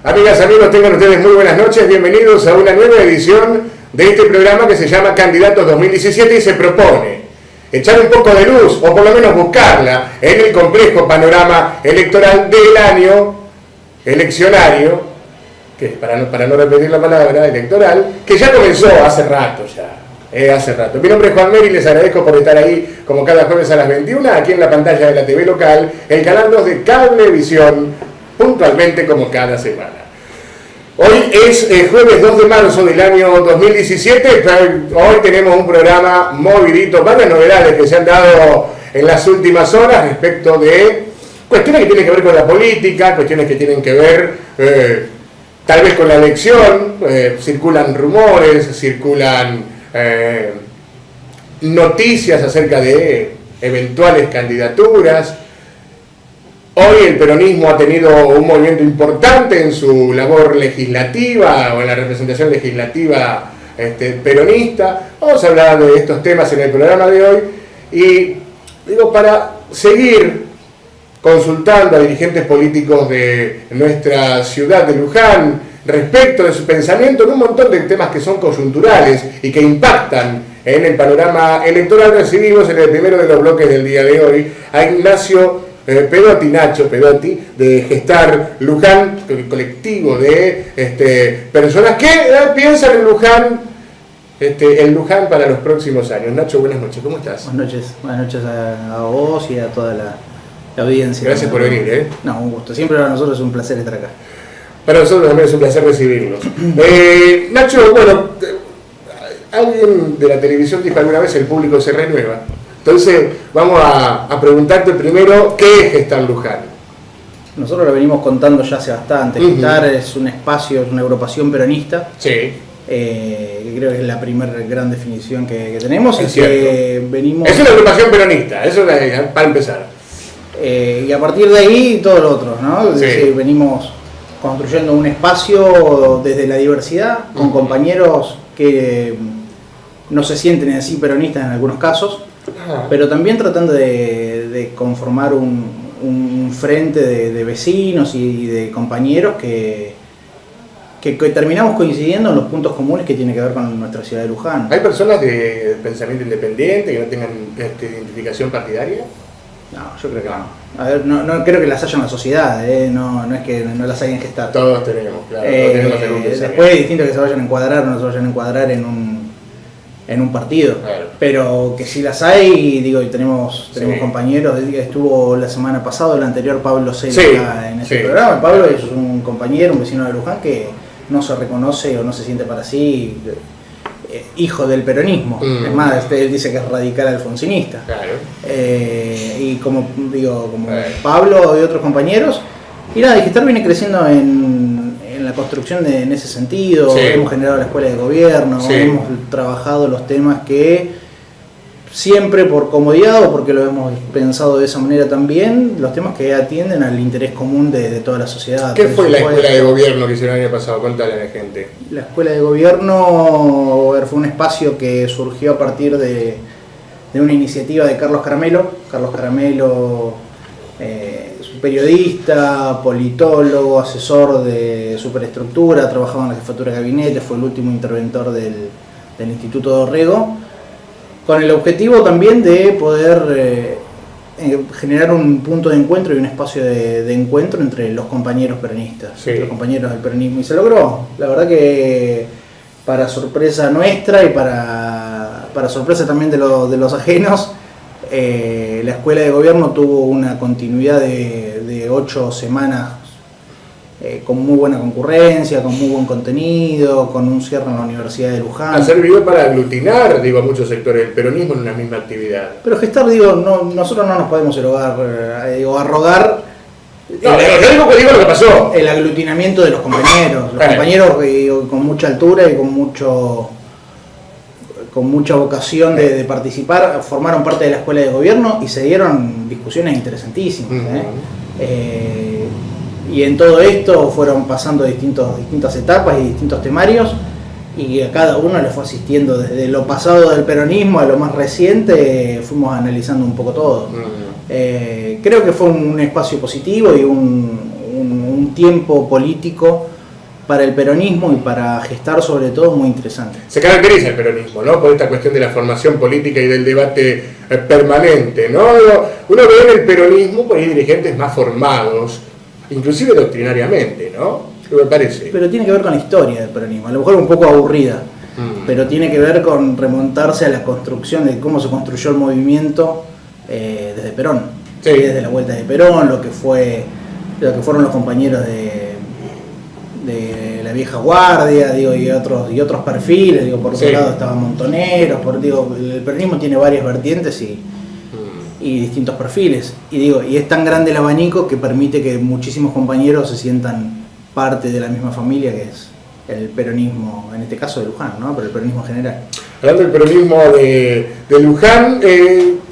Amigas, amigos, tengan ustedes muy buenas noches, bienvenidos a una nueva edición de este programa que se llama Candidatos 2017 y se propone echar un poco de luz, o por lo menos buscarla, en el complejo panorama electoral del año eleccionario, que para no repetir la palabra, electoral, que ya comenzó hace rato ya. Hace rato. Mi nombre es Juan Meri y les agradezco por estar ahí como cada jueves a las 21, aquí en la pantalla de la TV local, el canal 2 de Cablevisión, puntualmente como cada semana. Hoy es jueves 2 de marzo del año 2017, hoy tenemos un programa movidito, varias novedades que se han dado en las últimas horas respecto de cuestiones que tienen que ver con la política, cuestiones que tienen que ver tal vez con la elección, circulan rumores, circulan noticias acerca de eventuales candidaturas. Hoy el peronismo ha tenido un movimiento importante en su labor legislativa o en la representación legislativa peronista. Vamos a hablar de estos temas en el programa de hoy y digo, para seguir consultando a dirigentes políticos de nuestra ciudad de Luján respecto de su pensamiento en un montón de temas que son coyunturales y que impactan en el panorama electoral, recibimos en el primero de los bloques del día de hoy a Ignacio Nacho Pedotti, de Gestar Luján, el colectivo de personas que piensan en Luján para los próximos años. Nacho, buenas noches, ¿cómo estás? Buenas noches a vos y a toda la audiencia. Gracias por venir. No, un gusto, siempre para nosotros es un placer estar acá. Para nosotros también es un placer recibirlos. Nacho, bueno, alguien de la televisión dijo alguna vez, el público se renueva. Entonces, vamos a preguntarte primero, ¿qué es Gestar Luján? Nosotros lo venimos contando ya hace bastante. Gestar es un espacio, es una agrupación peronista. Sí. Que creo que es la primera gran definición que tenemos. Es y que venimos... Es una agrupación peronista, eso es para empezar. Y a partir de ahí, todo lo otro, ¿no? Es decir, venimos construyendo un espacio desde la diversidad, con compañeros que no se sienten en sí peronistas en algunos casos, pero también tratando de conformar un frente de vecinos y de compañeros que terminamos coincidiendo en los puntos comunes que tienen que ver con nuestra ciudad de Luján. ¿Hay personas de pensamiento independiente que no tengan identificación partidaria? No, yo creo que no. A ver, no creo que las haya en la sociedad, no es que no las haya en Gestar. Todos tenemos, claro. Todos tenemos después es distinto que se vayan a encuadrar o no se vayan a encuadrar en un partido, claro. Pero que si las hay, digo, y tenemos compañeros. Estuvo la semana pasada, el anterior Pablo Cela en ese programa. Pablo es un compañero, un vecino de Luján que no se reconoce o no se siente para sí hijo del peronismo. Es más, él dice que es radical alfonsinista. Claro. Y como Pablo y otros compañeros, y nada, Gestar viene creciendo en la construcción en ese sentido. Hemos generado la escuela de gobierno, hemos trabajado los temas que siempre por comodidad o porque lo hemos pensado de esa manera también, los temas que atienden al interés común de toda la sociedad. ¿Qué fue la escuela de gobierno que hicieron el año pasado? Contale a la gente. La escuela de gobierno fue un espacio que surgió a partir de una iniciativa de Carlos Caramelo. Carlos Caramelo es un periodista, politólogo, asesor de superestructura, trabajaba en la jefatura de gabinete, fue el último interventor del Instituto Dorrego, con el objetivo también de poder generar un punto de encuentro y un espacio de encuentro entre los compañeros peronistas, los compañeros del peronismo, y se logró. La verdad que para sorpresa nuestra y para sorpresa también de los ajenos, la escuela de gobierno tuvo una continuidad de 8 semanas con muy buena concurrencia, con muy buen contenido, con un cierre en la Universidad de Luján. Ha servido para aglutinar, a muchos sectores del peronismo en una misma actividad. Pero Gestar, nosotros no nos podemos arrogar. No, yo digo lo que pasó. El aglutinamiento de los compañeros. Los compañeros con mucha altura y con mucha vocación de participar, formaron parte de la escuela de gobierno y se dieron discusiones interesantísimas. Y en todo esto fueron pasando distintas etapas y distintos temarios, y a cada uno le fue asistiendo desde lo pasado del peronismo a lo más reciente, fuimos analizando un poco todo. Creo que fue un espacio positivo y un tiempo político para el peronismo y para gestar sobre todo muy interesante. Se caracteriza el peronismo, ¿no? Por esta cuestión de la formación política y del debate permanente, ¿no? Uno ve en el peronismo por ahí dirigentes más formados, inclusive doctrinariamente, ¿no? ¿Qué me parece? Pero tiene que ver con la historia del peronismo, a lo mejor un poco aburrida, pero tiene que ver con remontarse a la construcción de cómo se construyó el movimiento desde Perón, sí. Desde la vuelta de Perón, lo que fueron los compañeros de la vieja guardia, digo, y otros perfiles, digo, por otro lado estaban Montoneros, el peronismo tiene varias vertientes y distintos perfiles, y es tan grande el abanico que permite que muchísimos compañeros se sientan parte de la misma familia, que es el peronismo, en este caso de Luján, ¿no? Pero el peronismo en general. Hablando del peronismo de Luján,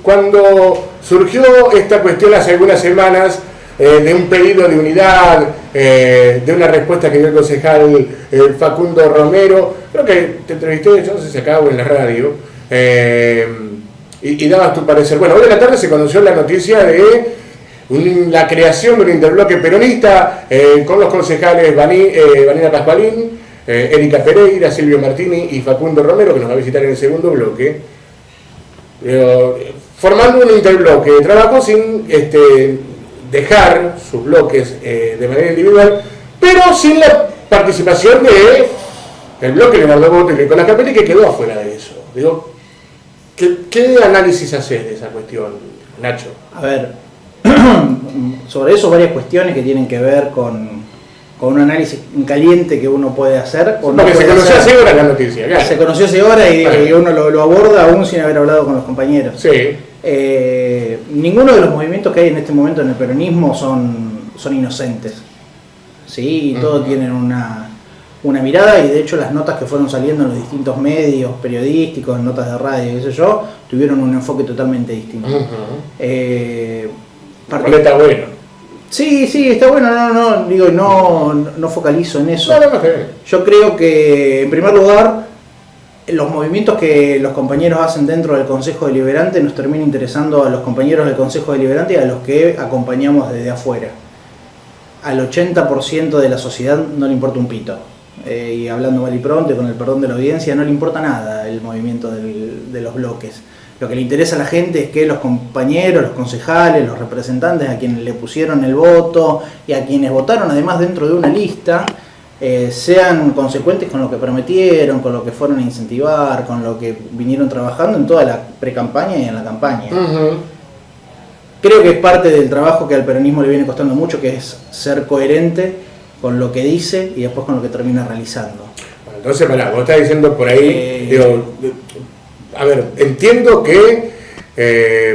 cuando surgió esta cuestión hace algunas semanas, de un pedido de unidad, de una respuesta que dio el concejal Facundo Romero, creo que te entrevisté, yo no sé si acá o en la radio, y dabas tu parecer. Bueno, hoy en la tarde se conoció la noticia de la creación de un interbloque peronista con los concejales Vanina Pascualín, Erika Pereira, Silvio Martini y Facundo Romero, que nos va a visitar en el segundo bloque, formando un interbloque de trabajo sin dejar sus bloques de manera individual, pero sin la participación del bloque Leonardo Boto y Nicolás Capelli, que quedó afuera de eso. Digo, ¿qué análisis haces de esa cuestión, Nacho? A ver, sobre eso varias cuestiones que tienen que ver con un análisis caliente que uno puede hacer. O no porque se conoció hace horas la noticia, claro. Se conoció hace horas y uno lo aborda aún sin haber hablado con los compañeros. Sí. Ninguno de los movimientos que hay en este momento en el peronismo son inocentes, ¿sí? Y todos tienen una mirada, y de hecho las notas que fueron saliendo en los distintos medios periodísticos, notas de radio, qué sé yo, tuvieron un enfoque totalmente distinto. Está bueno. Sí, está bueno, no focalizo en eso. No. Yo creo que, en primer lugar, los movimientos que los compañeros hacen dentro del Consejo Deliberante nos termina interesando a los compañeros del Consejo Deliberante y a los que acompañamos desde afuera. Al 80% de la sociedad no le importa un pito. Y hablando mal y pronto, con el perdón de la audiencia, no le importa nada el movimiento de los bloques. Lo que le interesa a la gente es que los compañeros, los concejales, los representantes a quienes le pusieron el voto y a quienes votaron además dentro de una lista, sean consecuentes con lo que prometieron, con lo que fueron a incentivar, con lo que vinieron trabajando en toda la pre-campaña y en la campaña. Creo que es parte del trabajo que al peronismo le viene costando mucho, que es ser coherente con lo que dice y después con lo que termina realizando. Entonces, vos estás diciendo por ahí, a ver, entiendo que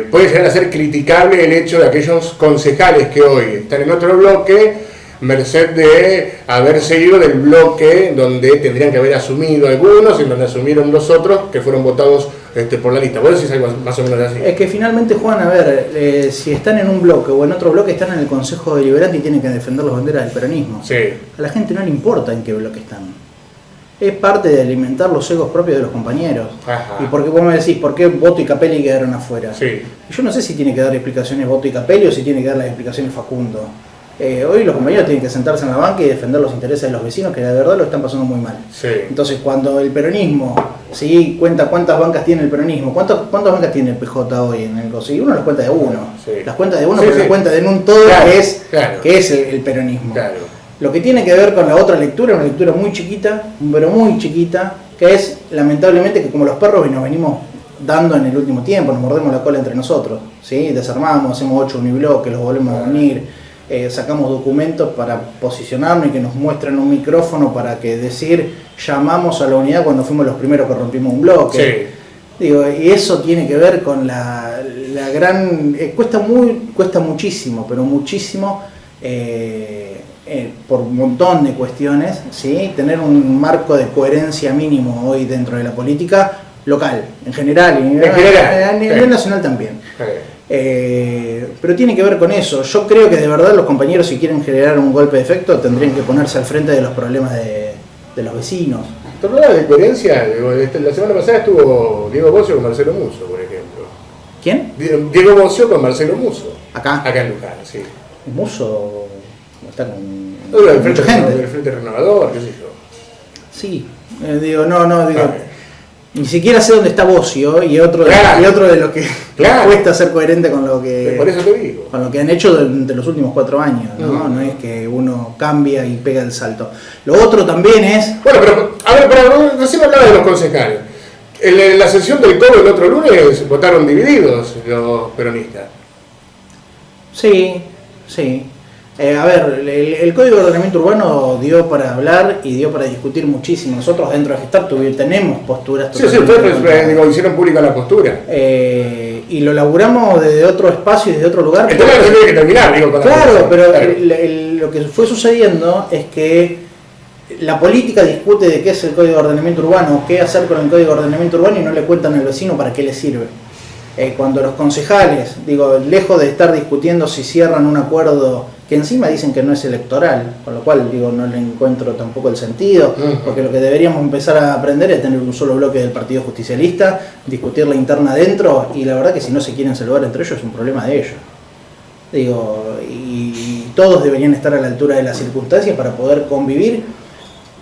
puede llegar a ser criticable el hecho de aquellos concejales que hoy están en otro bloque, merced de haber seguido del bloque donde tendrían que haber asumido algunos y donde asumieron los otros que fueron votados por la lista. ¿Vos decís algo más o menos así? Es que finalmente, Juan, a ver, si están en un bloque o en otro bloque, están en el Consejo Deliberante y tienen que defender las banderas del peronismo. Sí. A la gente no le importa en qué bloque están. Es parte de alimentar los egos propios de los compañeros. Ajá. Y porque vos me decís, ¿por qué Boto y Capelli quedaron afuera? Sí. Yo no sé si tiene que dar explicaciones Boto y Capelli o si tiene que dar las explicaciones Facundo. Hoy los compañeros tienen que sentarse en la banca y defender los intereses de los vecinos, que de verdad lo están pasando muy mal. Sí. Entonces, cuando el peronismo, ¿sí?, cuenta cuántas bancas tiene el peronismo, ¿cuántas bancas tiene el PJ hoy en el COSI? Uno las cuenta de uno. Sí. Las cuenta de uno, Sí, pero sí. las cuenta de un todo, Claro, que es el peronismo. Claro. Lo que tiene que ver con la otra lectura, una lectura muy chiquita, pero muy chiquita, que es, lamentablemente, que como los perros nos venimos dando en el último tiempo, nos mordemos la cola entre nosotros, ¿sí? Desarmamos, hacemos 8 unibloques, los volvemos a unir, sacamos documentos para posicionarnos y que nos muestren un micrófono para que decir, llamamos a la unidad cuando fuimos los primeros que rompimos un bloque. Sí. Digo, y eso tiene que ver con la gran... cuesta muchísimo, pero muchísimo, por un montón de cuestiones, ¿sí?, tener un marco de coherencia mínimo hoy dentro de la política local, en general, y a nivel nacional también. Pero tiene que ver con eso. Yo creo que de verdad los compañeros, si quieren generar un golpe de efecto, tendrían que ponerse al frente de los problemas de los vecinos. ¿Te hablabas de coherencia? La semana pasada estuvo Diego Bocio con Marcelo Musso, por ejemplo. ¿Quién? Diego Bocio con Marcelo Musso. Acá. Acá en Luján, sí. Musso está con mucha gente. Del Frente Renovador, qué sé yo. Sí, digo, ni siquiera sé dónde está Bocio y otro de los que cuesta ser coherente con lo que por eso te digo. Con lo que han hecho durante los últimos 4 años, ¿no? No es que uno cambia y pega el salto. Lo otro también es... Bueno, pero, a ver, recién hablaba de los concejales. En la sesión del COBO el otro lunes votaron divididos los peronistas. Sí. A ver, el Código de Ordenamiento Urbano dio para hablar y dio para discutir muchísimo. Nosotros dentro de Gestar tenemos posturas totalmente... Sí, ustedes hicieron pública la postura. Y lo laburamos desde otro espacio y desde otro lugar. Entonces se tiene que terminar, digo. Claro, pero lo que fue sucediendo es que la política discute de qué es el Código de Ordenamiento Urbano, qué hacer con el Código de Ordenamiento Urbano y no le cuentan al vecino para qué le sirve. Cuando los concejales, lejos de estar discutiendo si cierran un acuerdo que encima dicen que no es electoral, con lo cual no le encuentro tampoco el sentido, porque lo que deberíamos empezar a aprender es tener un solo bloque del Partido Justicialista, discutir la interna adentro, y la verdad que si no se quieren salvar entre ellos es un problema de ellos. Y todos deberían estar a la altura de las circunstancias para poder convivir,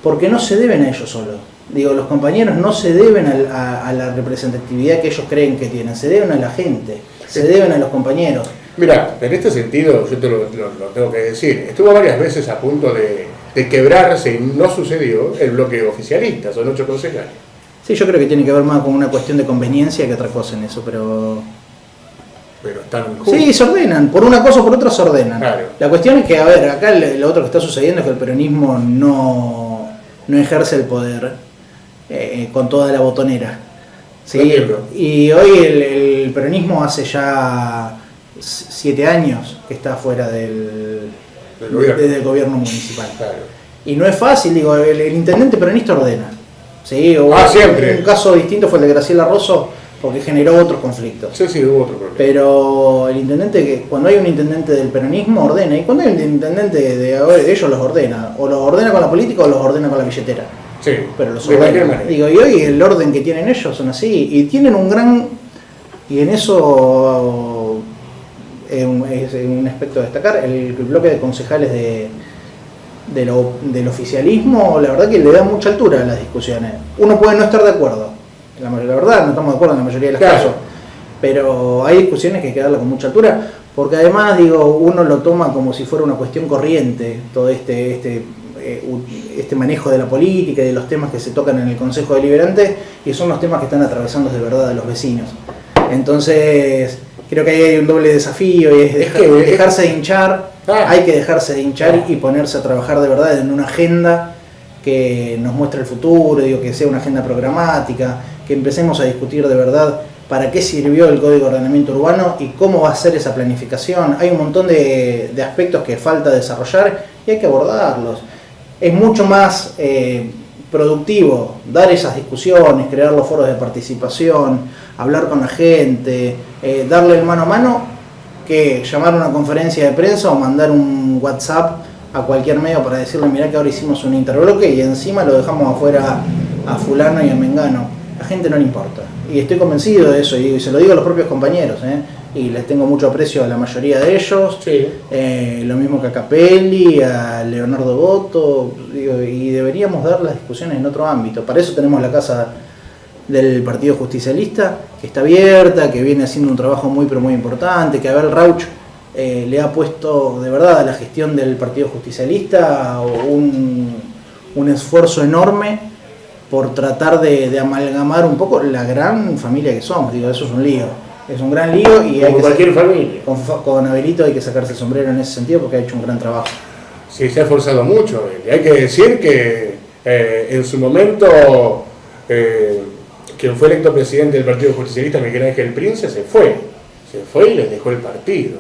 porque no se deben a ellos solos. Los compañeros no se deben a la representatividad que ellos creen que tienen, se deben a la gente, se deben a los compañeros. Mira, en este sentido, yo te lo tengo que decir, estuvo varias veces a punto de quebrarse y no sucedió el bloque oficialista, son 8 concejales. Sí, yo creo que tiene que ver más con una cuestión de conveniencia que otra cosa en eso, pero están juntos. Sí, se ordenan, por una cosa o por otra se ordenan. Claro. La cuestión es que, a ver, acá lo otro que está sucediendo es que el peronismo no ejerce el poder con toda la botonera. ¿Sí? Y hoy el peronismo hace ya 7 años que está fuera del gobierno municipal. Claro. Y no es fácil, el intendente peronista ordena. ¿Sí? Siempre. Un caso distinto fue el de Graciela Rosso, porque generó otros conflictos. Sí, hubo otro problema. Pero el intendente, cuando hay un intendente del peronismo, ordena. Y cuando hay un intendente de ellos, los ordena. O los ordena con la política o los ordena con la billetera. Sí, pero los ordena. Y hoy el orden que tienen ellos son así. Y tienen un gran... Y en eso es un aspecto a destacar. El bloque de concejales del oficialismo, la verdad que le da mucha altura a las discusiones. Uno puede no estar de acuerdo. La verdad, no estamos de acuerdo en la mayoría de los casos. Pero hay discusiones que hay que darle con mucha altura. Porque además, uno lo toma como si fuera una cuestión corriente. Todo este manejo de la política y de los temas que se tocan en el Consejo Deliberante, y son los temas que están atravesando de verdad a los vecinos. Entonces, creo que ahí hay un doble desafío, y es dejarse de hinchar, hay que dejarse de hinchar y ponerse a trabajar de verdad en una agenda que nos muestre el futuro, que sea una agenda programática, que empecemos a discutir de verdad para qué sirvió el Código de Ordenamiento Urbano y cómo va a ser esa planificación. Hay un montón de aspectos que falta desarrollar y hay que abordarlos. Es mucho más productivo dar esas discusiones, crear los foros de participación, hablar con la gente, darle el mano a mano, que llamar a una conferencia de prensa o mandar un WhatsApp a cualquier medio para decirle, mirá que ahora hicimos un interbloque y encima lo dejamos afuera a fulano y a mengano. La gente no le importa. Y estoy convencido de eso, y se lo digo a los propios compañeros, y les tengo mucho aprecio a la mayoría de ellos. Sí. Lo mismo que a Capelli, a Leonardo Boto, y deberíamos dar las discusiones en otro ámbito. Para eso tenemos la casa del Partido Justicialista, que está abierta, que viene haciendo un trabajo muy pero muy importante, que Abel Rauch le ha puesto de verdad a la gestión del Partido Justicialista un esfuerzo enorme por tratar de amalgamar un poco la gran familia que somos. Eso es un lío, es un gran lío, y como cualquier familia. Con Abelito hay que sacarse el sombrero en ese sentido, porque ha hecho un gran trabajo. Sí, se ha esforzado mucho. Hay que decir que en su momento quien fue electo presidente del Partido Justicialista, Miguel Ángel Prince, se fue y les dejó el partido.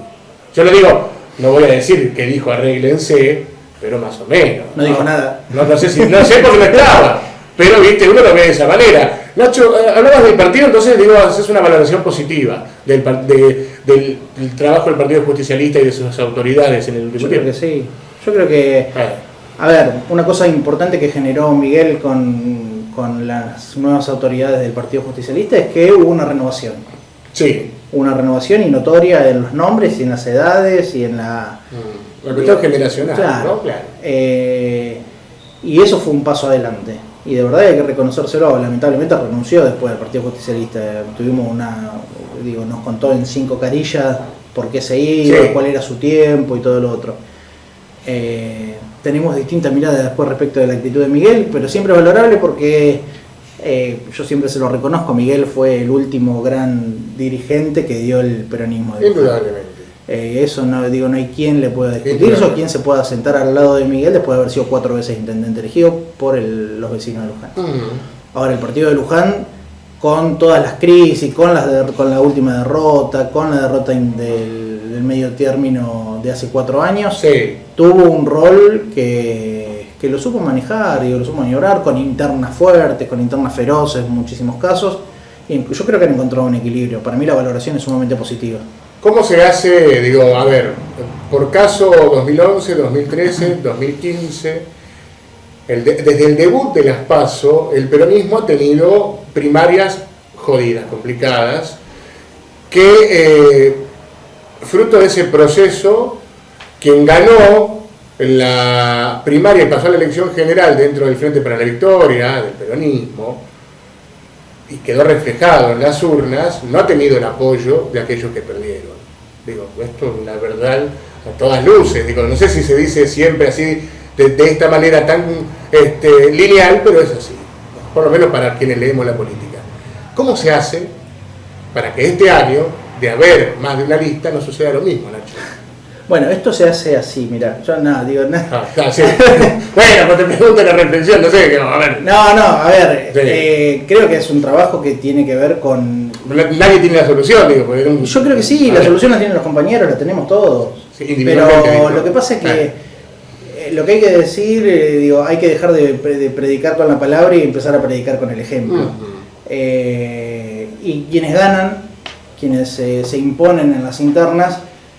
Yo lo digo, no voy a decir que dijo arréglense, pero más o menos. No dijo nada. No sé porque no estaba. Pero, uno lo ve de esa manera. Nacho, hablabas del partido, entonces, haces una valoración positiva del trabajo del Partido Justicialista y de sus autoridades en el último tiempo. Yo creo que sí. Yo creo que, a ver, una cosa importante que generó Miguel con las nuevas autoridades del Partido Justicialista es que hubo una renovación. Sí. Una renovación y notoria en los nombres y en las edades y en la... La cuestión generacional, claro, ¿no? Claro. Y eso fue un paso adelante. Y de verdad hay que reconocérselo. Lamentablemente renunció después del Partido Justicialista. Tuvimos nos contó en 5 carillas por qué se iba, Sí. cuál era su tiempo y todo lo otro. Tenemos distintas miradas después respecto de la actitud de Miguel, pero siempre valorable porque yo siempre se lo reconozco. Miguel fue el último gran dirigente que dio el peronismo. Indudablemente. Eso no hay quien le pueda discutir eso, quien se pueda sentar al lado de Miguel después de haber sido 4 veces intendente elegido por los vecinos de Luján. Ahora el partido de Luján, con todas las crisis, con la última derrota, con la derrota del medio término de hace 4 años, Sí. tuvo un rol que lo supo manejar, lo supo maniobrar, con internas fuertes, con internas feroces en muchísimos casos. Y yo creo que han encontrado un equilibrio. Para mí la valoración es sumamente positiva. ¿Cómo se hace, a ver, por caso 2011, 2013, 2015, desde el debut de las PASO, el peronismo ha tenido primarias jodidas, complicadas, que fruto de ese proceso, quien ganó la primaria y pasó a la elección general dentro del Frente para la Victoria, del peronismo, y quedó reflejado en las urnas, no ha tenido el apoyo de aquellos que perdieron. Esto es una verdad a todas luces. No sé si se dice siempre así, de esta manera tan lineal, pero es así. Por lo menos para quienes leemos la política. ¿Cómo se hace para que este año, de haber más de una lista, no suceda lo mismo, Nacho? Bueno, esto se hace así, mira, yo nada. Sí. Bueno, pues te pregunto la reflexión, no sé, a ver. A ver, Sí. creo que es un trabajo que tiene que ver con... Nadie tiene la solución, porque Yo creo que sí, la solución la tienen los compañeros, la tenemos todos. Sí, individualmente, pero lo que pasa es que lo que hay que decir, hay que dejar de predicar con la palabra y empezar a predicar con el ejemplo. Y quienes ganan, quienes se imponen en las internas,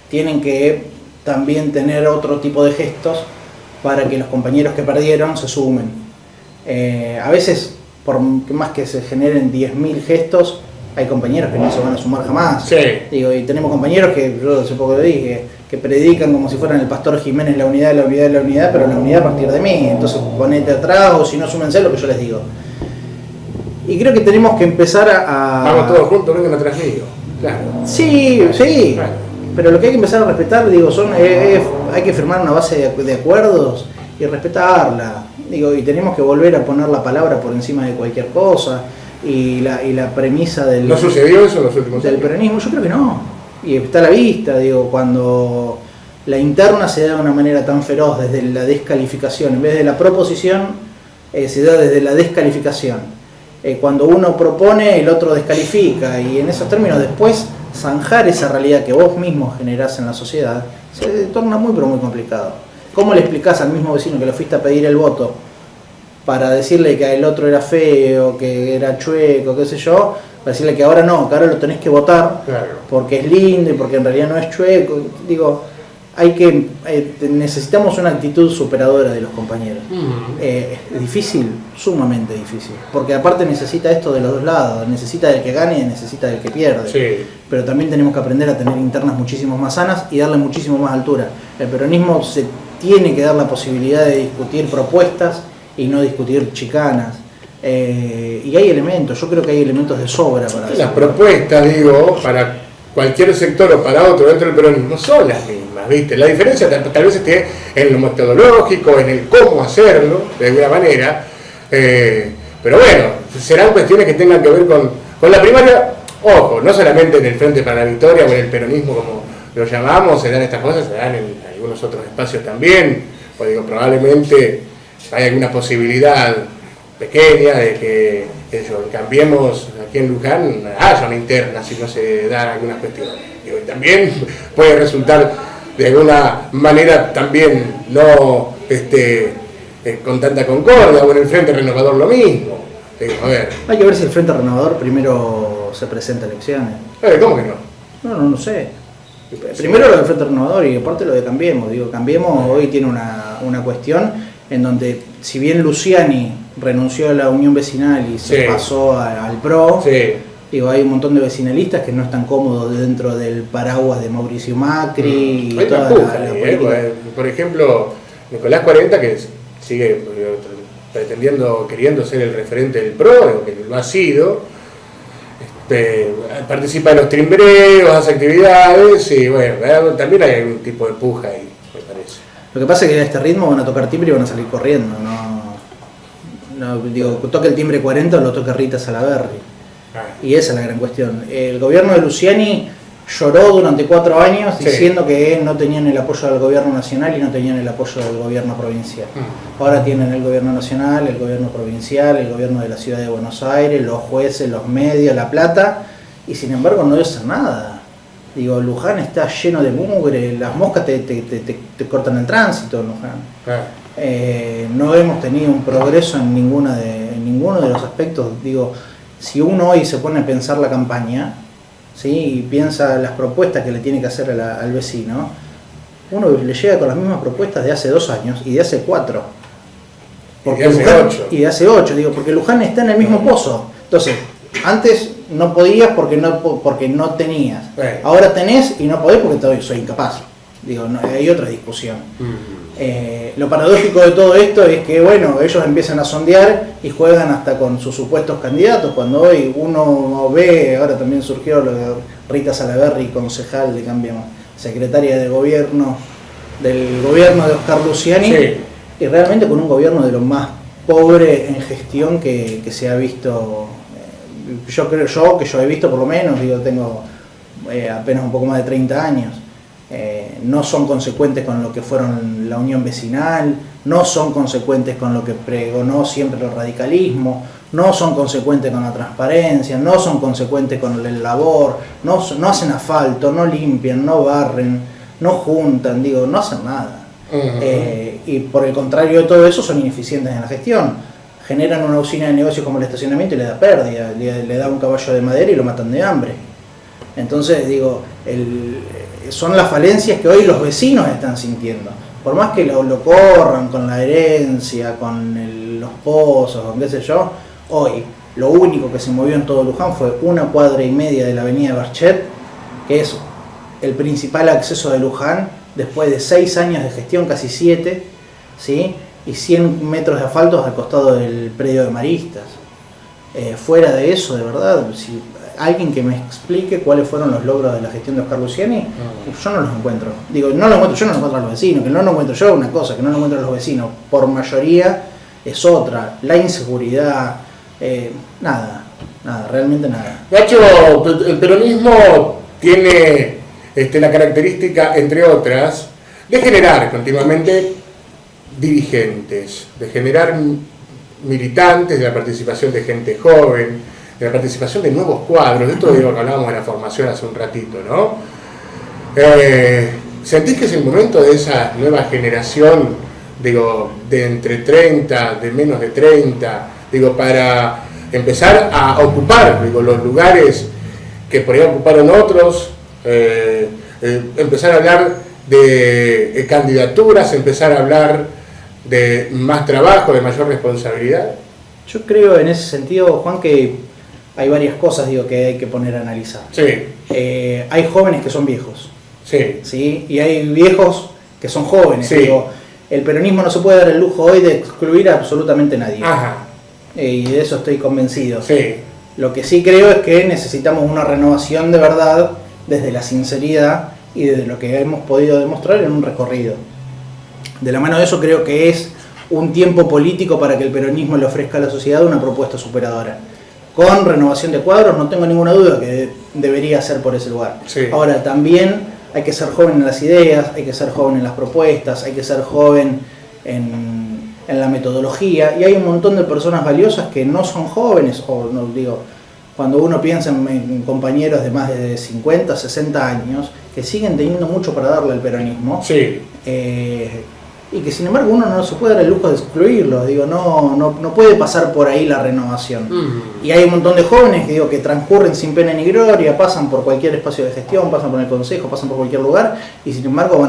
tienen que también tener otro tipo de gestos para que los compañeros que perdieron se sumen. A veces, por más que se generen 10.000 gestos, hay compañeros que no se van a sumar jamás. Sí. Y tenemos compañeros que, yo hace poco lo dije, que predican como si fueran el Pastor Jiménez, la unidad, pero la unidad a partir de mí. Entonces ponete atrás, o si no, súmense lo que yo les digo. Y creo que tenemos que empezar a... Vamos todos juntos, vengan atrás mío. Claro. Sí. Claro. Pero lo que hay que empezar a respetar, hay que firmar una base de acuerdos y respetarla. Y tenemos que volver a poner la palabra por encima de cualquier cosa. Y la premisa del... ¿No sucedió eso en los últimos del años? peronismo, yo creo que no. Y está a la vista, cuando la interna se da de una manera tan feroz desde la descalificación, en vez de la proposición, se da desde la descalificación. Cuando uno propone, el otro descalifica, y en esos términos después zanjar esa realidad que vos mismo generás en la sociedad se torna muy pero muy complicado. ¿Cómo le explicás al mismo vecino que le fuiste a pedir el voto para decirle que el otro era feo, que era chueco, qué sé yo, para decirle que ahora no, que ahora lo tenés que votar, Claro. porque es lindo y porque en realidad no es chueco? Necesitamos una actitud superadora de los compañeros. Es difícil, sumamente difícil, porque aparte necesita esto de los dos lados, necesita del que gane y necesita del que pierde. Sí. Pero también tenemos que aprender a tener internas muchísimo más sanas y darle muchísimo más altura. El peronismo se tiene que dar la posibilidad de discutir propuestas y no discutir chicanas. Y hay elementos, yo creo que hay elementos de sobra para Las hacerlo. propuestas, para cualquier sector o para otro dentro del peronismo son las mismas, ¿viste? La diferencia tal vez esté en lo metodológico, en el cómo hacerlo, de alguna manera, pero bueno, serán cuestiones que tengan que ver con la primaria. Ojo, no solamente en el Frente para la Victoria o en el peronismo como lo llamamos, se dan estas cosas, se dan en algunos otros espacios también, probablemente hay alguna posibilidad pequeña de que Cambiemos aquí en Luján haya una interna si no se dan algunas cuestiones. Y también puede resultar de alguna manera también no con tanta concordia, o en el Frente Renovador lo mismo. A ver. Hay que ver si el Frente Renovador primero se presenta a elecciones. ¿Cómo que no? No sé. Primero lo del Frente Renovador y aparte lo de Cambiemos. Cambiemos hoy tiene una cuestión en donde, si bien Luciani renunció a la Unión Vecinal y se pasó al PRO, Digo, hay un montón de vecinalistas que no están cómodos dentro del paraguas de Mauricio Macri. Hay una puja, por ejemplo, Nicolás 40, que sigue pretendiendo, queriendo ser el referente del PRO, que lo ha sido, participa en los timbreos, hace actividades, y bueno, también hay algún tipo de puja ahí, me parece. Lo que pasa es que a este ritmo van a tocar timbre y van a salir corriendo, digo, toque el timbre 40 o lo toque Rita Salaverry. Y esa es la gran cuestión. El gobierno de Luciani lloró durante 4 años diciendo que no tenían el apoyo del gobierno nacional y no tenían el apoyo del gobierno provincial. Ahora tienen el gobierno nacional, el gobierno provincial, el gobierno de la ciudad de Buenos Aires, los jueces, los medios, la plata, y sin embargo no hacen nada. Digo, Luján está lleno de mugre, las moscas te cortan el tránsito en Luján. No hemos tenido un progreso en ninguno de los aspectos. Digo, si uno hoy se pone a pensar la campaña, ¿sí? Y piensa las propuestas que le tiene que hacer al vecino, uno le llega con las mismas propuestas de hace 2 años y de hace 4. Porque y de hace 8, digo, porque Luján está en el mismo pozo. Entonces, antes no podías porque no tenías. Ahora tenés y no podés porque todavía soy incapaz. Digo, no, hay otra discusión. Lo paradójico de todo esto es que, bueno, ellos empiezan a sondear y juegan hasta con sus supuestos candidatos. Cuando hoy uno ve, ahora también surgió lo de Rita Salaverry, concejal de Cambiemos, secretaria de gobierno del gobierno de Oscar Luciani, y realmente con un gobierno de lo más pobre en gestión que se ha visto. Yo he visto por lo menos, digo, tengo apenas un poco más de 30 años. No son consecuentes con lo que fueron la unión vecinal, no son consecuentes con lo que pregonó siempre el radicalismo, no son consecuentes con la transparencia, no son consecuentes con el labor, no hacen asfalto, no limpian, no barren, no juntan, digo, no hacen nada. Y por el contrario de todo eso son ineficientes en la gestión. Generan una usina de negocios como el estacionamiento y le da pérdida, le da un caballo de madera y lo matan de hambre. Entonces, digo, son las falencias que hoy los vecinos están sintiendo. Por más que lo corran con la herencia, con los pozos, con qué sé yo, hoy lo único que se movió en todo Luján fue 1,5 cuadras de la avenida Barchet, que es el principal acceso de Luján, después de 6 años de gestión, casi 7, ¿sí? Y 100 metros de asfalto al costado del predio de Maristas. Fuera de eso, de verdad, si alguien que me explique cuáles fueron los logros de la gestión de Oscar Luciani, yo no los encuentro. Digo, yo no los encuentro a los vecinos, que no lo encuentro yo una cosa, que no lo encuentro a los vecinos, por mayoría es otra. La inseguridad, nada, realmente nada. Nacho, el peronismo tiene la característica, entre otras, de generar continuamente dirigentes, de generar militantes, de la participación de gente joven, de la participación de nuevos cuadros, de esto digo que hablábamos de la formación hace un ratito, ¿no? ¿Sentís que es el momento de esa nueva generación, digo, de entre 30, de menos de 30, digo, para empezar a ocupar, digo, los lugares que por ahí ocuparon otros, empezar a hablar de candidaturas, empezar a hablar de más trabajo, de mayor responsabilidad? Yo creo en ese sentido, Juan, que hay varias cosas, digo, que hay que poner a analizar. Sí. Hay jóvenes que son viejos. Sí. ¿Sí? Y hay viejos que son jóvenes. Sí. Digo, el peronismo no se puede dar el lujo hoy de excluir a absolutamente nadie. Ajá. Y de eso estoy convencido. Sí. Lo que sí creo es que necesitamos una renovación de verdad desde la sinceridad y desde lo que hemos podido demostrar en un recorrido. De la mano de eso creo que es un tiempo político para que el peronismo le ofrezca a la sociedad una propuesta superadora. Con renovación de cuadros no tengo ninguna duda que debería ser por ese lugar. Sí. Ahora también hay que ser joven en las ideas, hay que ser joven en las propuestas, hay que ser joven en la metodología, y hay un montón de personas valiosas que no son jóvenes, o no digo, cuando uno piensa en compañeros de más de 50, 60 años que siguen teniendo mucho para darle al peronismo. Sí. Y que sin embargo uno no se puede dar el lujo de excluirlos, digo, no puede pasar por ahí la renovación. Y hay un montón de jóvenes que, digo, que transcurren sin pena ni gloria, pasan por cualquier espacio de gestión, pasan por el consejo, pasan por cualquier lugar, y sin embargo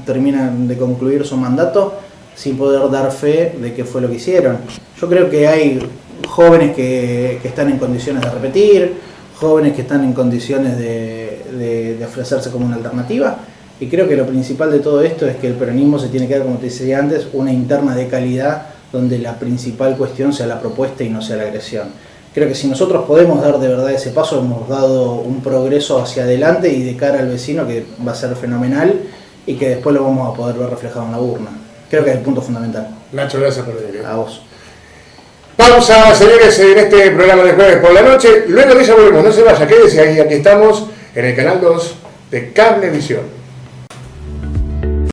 terminan de concluir su mandato sin poder dar fe de qué fue lo que hicieron. Yo creo que hay jóvenes que están en condiciones de repetir, jóvenes que están en condiciones de ofrecerse como una alternativa. Y creo que lo principal de todo esto es que el peronismo se tiene que dar, como te decía antes, una interna de calidad donde la principal cuestión sea la propuesta y no sea la agresión. Creo que si nosotros podemos dar de verdad ese paso, hemos dado un progreso hacia adelante y de cara al vecino que va a ser fenomenal y que después lo vamos a poder ver reflejado en la urna. Creo que es el punto fundamental. Nacho, gracias por venir. A vos. Pausa, señores, en este programa de jueves por la noche. Luego de ella volvemos, no se vaya, quédese ahí, aquí estamos en el canal 2 de Cablevisión.